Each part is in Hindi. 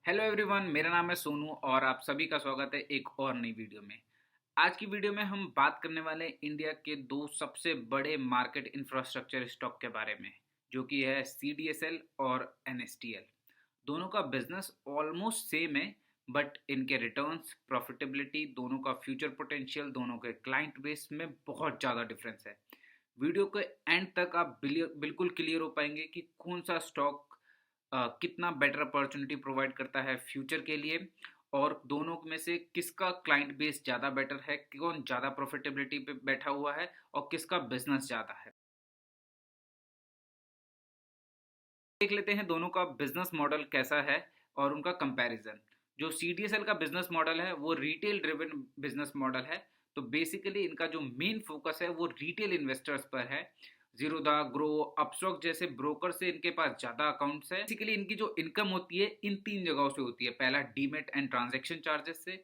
हेलो एवरीवन, मेरा नाम है सोनू और आप सभी का स्वागत है एक और नई वीडियो में। आज की वीडियो में हम बात करने वाले हैं इंडिया के दो सबसे बड़े मार्केट इंफ्रास्ट्रक्चर स्टॉक के बारे में, जो कि है CDSL और NSDL। दोनों का बिजनेस ऑलमोस्ट सेम है, बट इनके रिटर्न्स, प्रॉफिटेबिलिटी, दोनों का फ्यूचर पोटेंशियल, दोनों के क्लाइंट बेस में बहुत ज़्यादा डिफरेंस है। वीडियो के एंड तक आप बिल्कुल क्लियर हो पाएंगे कि कौन सा स्टॉक कितना बेटर अपॉर्चुनिटी प्रोवाइड करता है फ्यूचर के लिए, और दोनों में से किसका क्लाइंट बेस ज़्यादा बेटर है, कौन ज़्यादा प्रॉफिटेबिलिटी पे बैठा हुआ है और किसका बिजनेस ज़्यादा है। देख लेते हैं दोनों का बिजनेस मॉडल कैसा है और उनका कंपैरिजन। जो CDSL का बिजनेस मॉडल है वो रिटेल ड्रिवन बिजनेस मॉडल है। तो बेसिकली इनका जो मेन फोकस है वो रिटेल इन्वेस्टर्स पर है। जीरोधा, ग्रो, अपस्टॉक जैसे ब्रोकर से इनके पास ज्यादा अकाउंट्स है। बेसिकली इनकी जो इनकम होती है इन तीन जगहों से होती है। पहला, डीमेट एंड ट्रांजेक्शन चार्जेस से,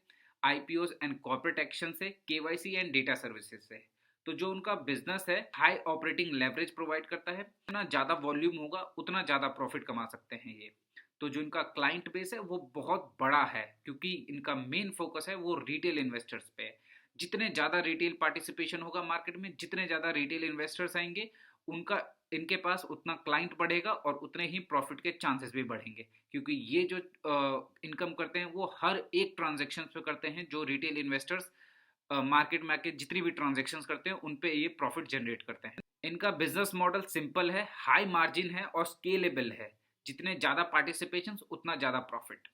IPOs एंड कॉर्पोरेट एक्शन से, KYC एंड डेटा सर्विसेज से। तो जो उनका बिजनेस है हाई ऑपरेटिंग लेवरेज प्रोवाइड करता है। जितना ज़्यादा वॉल्यूम होगा उतना ज़्यादा प्रॉफिट कमा सकते हैं ये। तो जो इनका क्लाइंट बेस है वो बहुत बड़ा है, क्योंकि इनका मेन फोकस है वो रिटेल इन्वेस्टर्स पे है। जितने ज़्यादा रिटेल पार्टिसिपेशन होगा मार्केट में, जितने ज़्यादा रिटेल इन्वेस्टर्स आएंगे, उनका इनके पास उतना क्लाइंट बढ़ेगा और उतने ही प्रॉफिट के चांसेस भी बढ़ेंगे। क्योंकि ये जो इनकम करते हैं वो हर एक ट्रांजेक्शन पे करते हैं। जो रिटेल इन्वेस्टर्स मार्केट में आके जितनी भी ट्रांजेक्शन करते हैं उन पे ये प्रॉफिट जनरेट करते हैं। इनका बिजनेस मॉडल सिंपल है, हाई मार्जिन है और स्केलेबल है। जितने ज्यादा पार्टिसिपेशन उतना ज्यादा प्रॉफिट।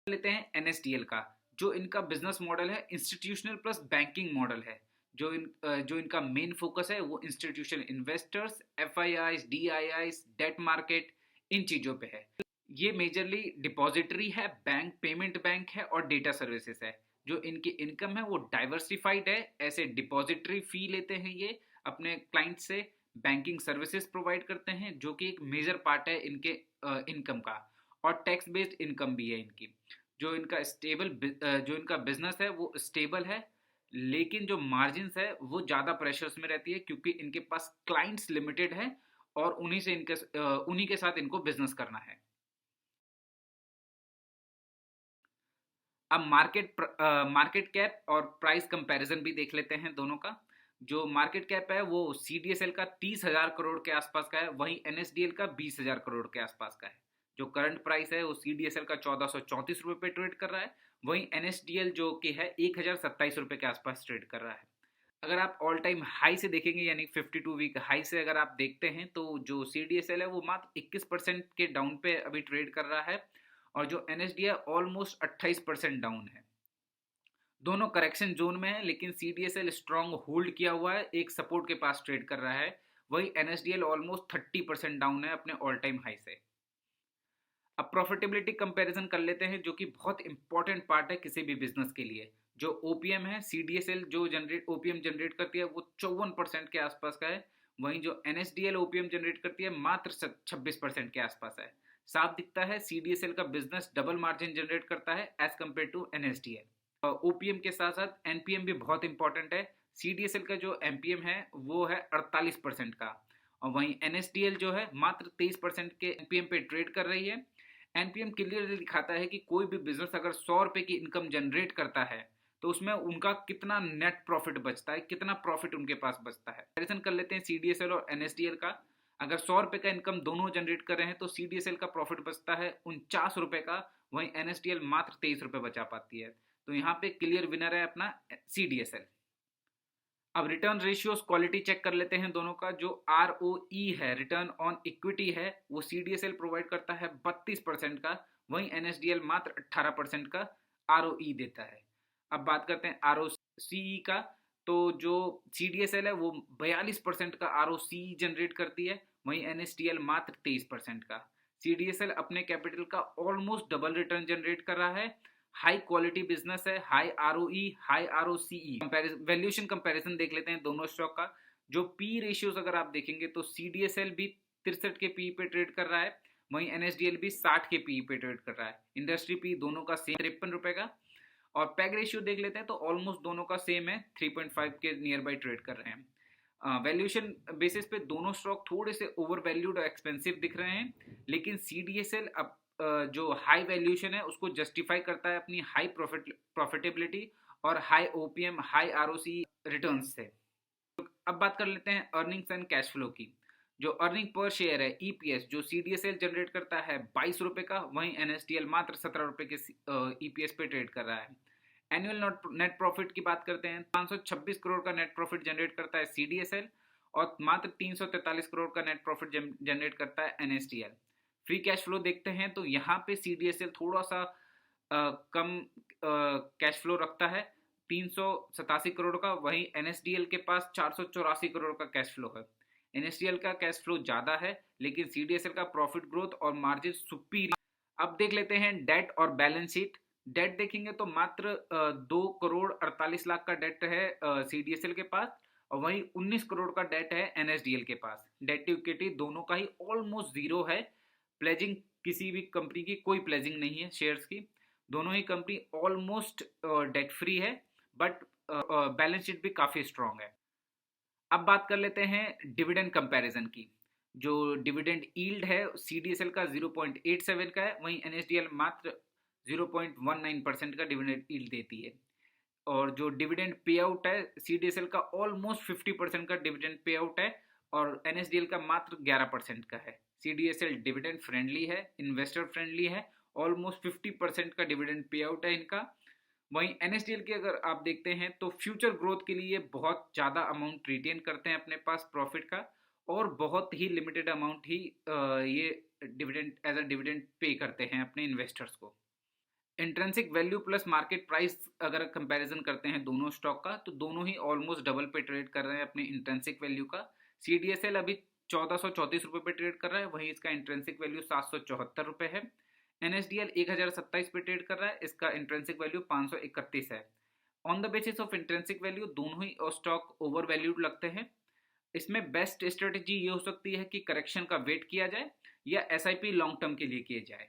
लेते हैं NSDL का। जो इनका बिजनेस मॉडल है इंस्टीट्यूशनल प्लस बैंकिंग मॉडल है। जो इनका मेन फोकस है वो institutional investors, FIIs, DIIs, debt market, इन चीजों पे है। ये मेजरली डिपॉजिटरी है, बैंक, पेमेंट बैंक है और डेटा सर्विसेज है। जो इनकी इनकम है वो डाइवर्सिफाइड है। ऐसे डिपॉजिटरी फी लेते हैं ये अपने क्लाइंट से, बैंकिंग सर्विसेज प्रोवाइड करते हैं जो कि एक मेजर पार्ट है इनके इनकम का, और टैक्स बेस्ड इनकम भी है इनकी। जो इनका बिजनेस है वो स्टेबल है, लेकिन जो मार्जिन है वो ज़्यादा प्रेशर्स में रहती है, क्योंकि इनके पास क्लाइंट्स लिमिटेड है और उन्हीं के साथ इनको बिजनेस करना है। अब मार्केट कैप और प्राइस कंपैरिजन भी देख लेते हैं दोनों का। जो मार्केट कैप है वो CDSL का 30,000 करोड़ के आसपास का है, वहीं NSDL का 20,000 करोड़ के आसपास का है। जो करंट प्राइस है वो CDSL का 1434 रुपये पे ट्रेड कर रहा है, वहीं NSDL जो कि है 1,027 रुपये के आसपास ट्रेड कर रहा है। अगर आप ऑल टाइम हाई से देखेंगे, यानी 52 वीक हाई से अगर आप देखते हैं, तो जो CDSL है वो मात्र 21% के डाउन पे अभी ट्रेड कर रहा है, और जो NSDL ऑलमोस्ट 28% डाउन है। दोनों करेक्शन जोन में है, लेकिन CDSL स्ट्रॉन्ग होल्ड किया हुआ है, एक सपोर्ट के पास ट्रेड कर रहा है। वही NSDL ऑलमोस्ट 30% डाउन है अपने ऑल टाइम हाई से। अब प्रॉफिटेबिलिटी कंपैरिजन कर लेते हैं, जो कि बहुत इंपॉर्टेंट पार्ट है किसी भी बिजनेस के लिए। जो OPM है, CDSL जो जनरेट OPM जनरेट करती है वो 54% के आसपास का है, वहीं जो NSDL OPM जनरेट करती है मात्र 26% के आसपास है। साफ दिखता है CDSL का बिजनेस डबल मार्जिन जनरेट करता है as compare to NSDL। OPM के साथ साथ NPM भी बहुत इंपॉर्टेंट है। CDSL का जो MPM है वो है 48% का, और वहीं NSDL जो है मात्र 23% के NPM पे ट्रेड कर रही है। NPM क्लियरली दिखाता है कि कोई भी बिजनेस अगर 100 रुपए की इनकम जनरेट करता है तो उसमें उनका कितना नेट प्रॉफिट बचता है, कितना प्रॉफिट उनके पास बचता है। कंपैरिजन कर लेते हैं CDSL और NSDL का। अगर 100 रुपए का इनकम दोनों जनरेट कर रहे हैं तो CDSL का प्रॉफिट बचता है 49 रुपए का, वहीं NSDL मात्र 23 रुपए बचा पाती है। तो यहाँ पे क्लियर विनर है अपना CDSL। अब रिटर्न रेशियोज क्वालिटी चेक कर लेते हैं दोनों का। जो ROE है, रिटर्न ऑन इक्विटी है, वो CDSL प्रोवाइड करता है 32% का, वहीं NSDL मात्र 18% का ROE देता है। अब बात करते हैं ROCE का। तो जो CDSL है वो 42% का ROCE जनरेट करती है, वहीं NSDL मात्र 23% का। CDSL अपने कैपिटल का ऑलमोस्ट डबल रिटर्न जनरेट कर रहा है। हाई क्वालिटी बिजनेस है, high ROE, high ROCE। Valuation comparison देख लेते हैं दोनों स्टॉक का। जो पी रेशियोज अगर आप देखेंगे तो CDSL भी 63 के पी पे ट्रेड कर रहा है, वहीं NSDL भी 60 के पी पे ट्रेड कर रहा है। इंडस्ट्री पी दोनों का सेम 53 रुपए का। और पैग रेशियो देख लेते हैं तो ऑलमोस्ट दोनों का सेम है, 3.5 के नियर बाई ट्रेड कर रहे हैं। वैल्यूएशन बेसिस पे दोनों स्टॉक थोड़े से ओवर वैल्यूड और एक्सपेंसिव दिख रहे हैं, लेकिन CDSL अब जो हाई वैल्यूएशन है उसको जस्टिफाई करता है अपनी हाई प्रॉफिटेबिलिटी और high OPM, high ROC returns से। अब बात कर लेते हैं अर्निंग्स एंड कैश फ्लो की। जो अर्निंग पर शेयर है EPS जो CDSL जनरेट करता है 22 रुपए का, वहीं NSDL मात्र 17 रुपए के EPS पे ट्रेड कर रहा है। एनुअल नेट प्रॉफिट की बात करते हैं, 526 करोड़ का नेट प्रॉफिट जनरेट करता है CDSL और मात्र 343 करोड़ का नेट प्रॉफिट जनरेट करता है NSDL। फ्री कैश फ्लो देखते हैं तो यहाँ पे CDSL थोड़ा सा कम कैश फ्लो रखता है, 387 करोड़ का, वहीं NSDL के पास 484 करोड़ का कैश फ्लो है। NSDL का कैश फ्लो ज्यादा है लेकिन CDSL का प्रॉफिट ग्रोथ और मार्जिन सुपीरियर। अब देख लेते हैं डेट और बैलेंस शीट। डेट देखेंगे तो मात्र 2 करोड़ 48 लाख का डेट है CDSL के पास और वहीं 19 करोड़ का डेट है NSDL के पास। डेट टू इक्विटी दोनों का ही ऑलमोस्ट जीरो है। प्लेजिंग किसी भी कंपनी की कोई प्लेजिंग नहीं है शेयर्स की। दोनों ही कंपनी ऑलमोस्ट डेट फ्री है, बट बैलेंस शीट भी काफी स्ट्रांग है। अब बात कर लेते हैं डिविडेंड कंपैरिजन की। जो डिविडेंड यील्ड है CDSL का 0.87 का है, वहीं NSDL मात्र 0.19% का डिविडेंड यील्ड देती है। और जो डिविडेंड पे आउट है CDSL का ऑलमोस्ट 50% का डिविडेंड पे आउट है और NSDL का मात्र 11% का है। CDSL डिविडेंड फ्रेंडली है, इन्वेस्टर फ्रेंडली है, ऑलमोस्ट 50% का डिविडेंड पे आउट है इनका। वहीं NSDL की अगर आप देखते हैं तो फ्यूचर ग्रोथ के लिए बहुत ज़्यादा अमाउंट रिटेन करते हैं अपने पास प्रॉफिट का और बहुत ही लिमिटेड अमाउंट ही ये dividend as a dividend pay करते हैं अपने इन्वेस्टर्स को। Intrinsic value plus market price अगर कंपैरिजन करते हैं दोनों स्टॉक का तो दोनों ही ऑलमोस्ट डबल पे ट्रेड कर रहे हैं अपने इंट्रिंसिक वैल्यू का। CDSL अभी 1434 रुपये पे ट्रेड कर रहा है, वहीं इसका इंट्रिंसिक वैल्यू 774 रुपये है। NSDL 1027 पे ट्रेड कर रहा है, इसका इंट्रिंसिक वैल्यू 531 है। On the basis of intrinsic value दोनों ही स्टॉक ओवर वैल्यूड लगते हैं। इसमें बेस्ट स्ट्रेटेजी ये हो सकती है कि करेक्शन का वेट किया जाए या SIP लॉन्ग टर्म के लिए किए जाए।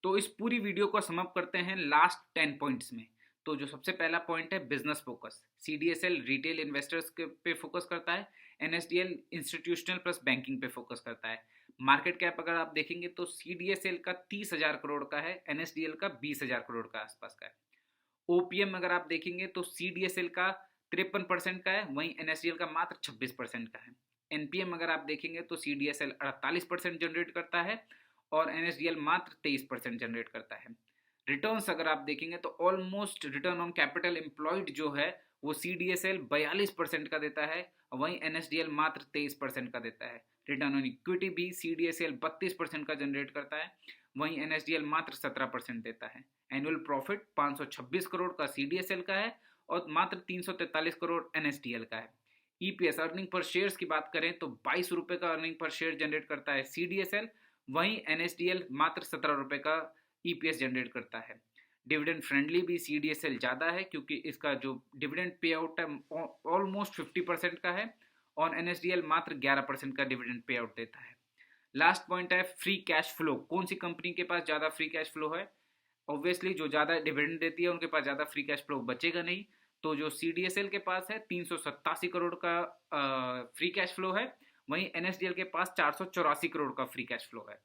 तो इस पूरी वीडियो को समअप करते हैं लास्ट 10 पॉइंट्स में। तो जो सबसे पहला पॉइंट है business focus. CDSL retail investors पे फोकस करता है, NSDL इंस्टीट्यूशनल प्लस बैंकिंग पे फोकस करता है। मार्केट कैप अगर आप देखेंगे तो CDSL का 30,000 करोड़ का है, NSDL का 20,000 करोड़ का आसपास का है। OPM अगर आप देखेंगे तो CDSL का 53% का है, वहीं NSDL का मात्र 26% का है। NPM अगर आप देखेंगे तो CDSL 48% जनरेट करता है और NSDL मात्र 23% जनरेट करता है। रिटर्न्स अगर आप देखेंगे तो almost return on capital employed जो है वो CDSL 42% का देता है, वहीं NSDL मात्र 23% का देता है। रिटर्न ऑन इक्विटी भी CDSL 32% का जनरेट करता है, वहीं NSDL मात्र 17% देता है। एनुअल प्रॉफिट 526 करोड़ का CDSL का है और मात्र 343 करोड़ NSDL का है। EPS अर्निंग पर शेयर्स की बात करें तो 22 रुपए का अर्निंग पर शेयर जनरेट करता है CDSL, वहीं NSDL मात्र 17 रुपए का EPS जनरेट करता है। डिविडेंड फ्रेंडली भी CDSL ज़्यादा है क्योंकि इसका जो डिविडेंड पे आउट है ऑलमोस्ट 50% का है और NSDL मात्र 11% का डिविडेंड पे आउट देता है। लास्ट पॉइंट है फ्री कैश फ्लो। कौन सी कंपनी के पास ज़्यादा फ्री कैश फ्लो है? ऑब्वियसली जो ज़्यादा डिविडेंड देती है उनके पास ज़्यादा फ्री कैश फ्लो बचेगा नहीं। तो जो CDSL के पास है 387 करोड़ का फ्री कैश फ्लो है, वहीं NSDL के पास 484 करोड़ का फ्री कैश फ्लो है।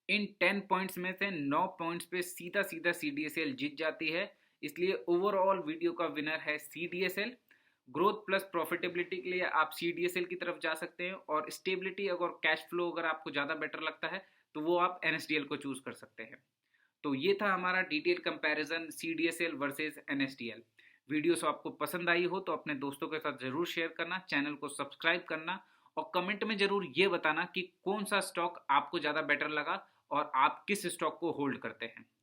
इन 10 पॉइंट्स में से 9 पॉइंट्स पे सीधा सीधा CDSL जीत जाती है, इसलिए ओवरऑल वीडियो का विनर है CDSL। ग्रोथ प्लस प्रॉफिटेबिलिटी के लिए आप CDSL की तरफ जा सकते हैं और स्टेबिलिटी अगर कैश फ्लो अगर आपको ज़्यादा बेटर लगता है तो वो आप NSDL को चूज कर सकते हैं। तो ये था हमारा detail comparison CDSL versus NSDL। Video से आपको पसंद आई हो तो अपने दोस्तों के साथ जरूर शेयर करना, चैनल को सब्सक्राइब करना और कमेंट में जरूर ये बताना कि कौन सा स्टॉक आपको ज़्यादा बेटर लगा और आप किस स्टॉक को होल्ड करते हैं।